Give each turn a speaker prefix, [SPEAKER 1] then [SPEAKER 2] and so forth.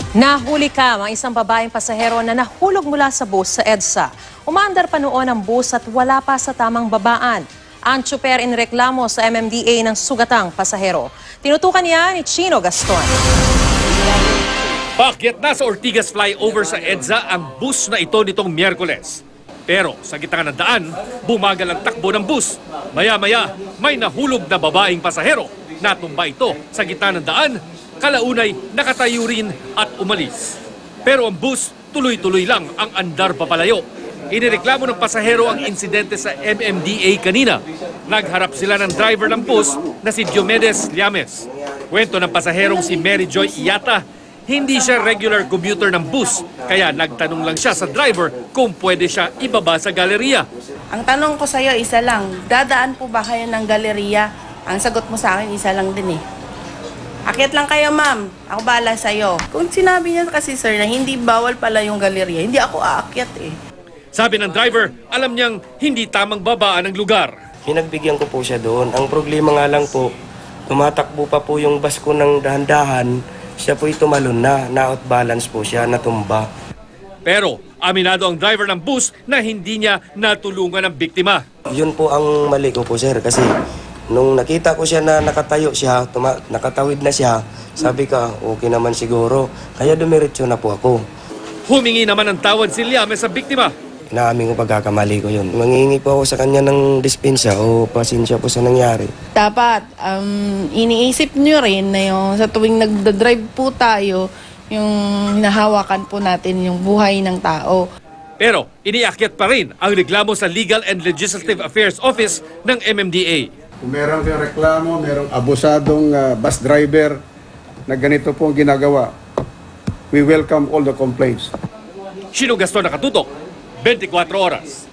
[SPEAKER 1] Nahuli ang isang babaeng pasahero na nahulog mula sa bus sa EDSA. Umaandar pa noon ang bus at wala pa sa tamang babaan. Ang tsuper inreklamo sa MMDA ng sugatang pasahero. Tinutukan niya ni Chino Gaston.
[SPEAKER 2] Paakyat na sa Ortigas flyover sa EDSA ang bus na ito nitong Miyerkules. Pero sa gitna ng daan, bumagal ang takbo ng bus. Maya-maya, may nahulog na babaeng pasahero. Natumba ito sa gitna ng daan, kalaunay nakatayo rin at umalis. Pero ang bus, tuloy-tuloy lang ang andar papalayo. Inireklamo ng pasahero ang insidente sa MMDA kanina. Nagharap sila ng driver ng bus na si Diomedes Llames. Kwento ng pasaherong si Mary Joy Iyata, hindi siya regular commuter ng bus, kaya nagtanong lang siya sa driver kung pwede siya ibaba sa galeriya.
[SPEAKER 3] Ang tanong ko sa iyo isa lang, dadaan po ba kayo ng galeriya? Ang sagot mo sa akin isa lang din eh. Akyat lang kayo ma'am, ako bahala sa iyo. Kung sinabi niya kasi sir na hindi bawal pala yung galeriya, hindi ako aakyat eh.
[SPEAKER 2] Sabi ng driver, alam niyang hindi tamang babaan ng lugar.
[SPEAKER 4] Pinagbigyan ko po siya doon. Ang problema nga lang po, tumatakbo pa po yung bus ko ng dahan-dahan. Siya po'y tumalon na out balance po siya, natumba.
[SPEAKER 2] Pero aminado ang driver ng bus na hindi niya natulungan ang biktima.
[SPEAKER 4] Yun po ang mali ko po sir, kasi nung nakita ko siya na nakatayo siya, nakatawid na siya, sabi ka, okay naman siguro. Kaya dumiretso na po ako.
[SPEAKER 2] Humingi naman ng tawad si Llames sa biktima.
[SPEAKER 4] Inaamin ko pagkakamali ko yun. Mangingi po ako sa kanya ng dispensya o pasensya po sa nangyari.
[SPEAKER 3] Dapat iniisip nyo rin na yung sa tuwing nagdadrive po tayo, yung hinahawakan po natin yung buhay ng tao.
[SPEAKER 2] Pero iniakyat pa rin ang reklamo sa Legal and Legislative Affairs Office ng MMDA.
[SPEAKER 5] Kung meron kayong reklamo, merong abusadong bus driver na ganito po ang ginagawa, we welcome all the complaints.
[SPEAKER 2] Chino Gaston, nakatutok, 24 oras.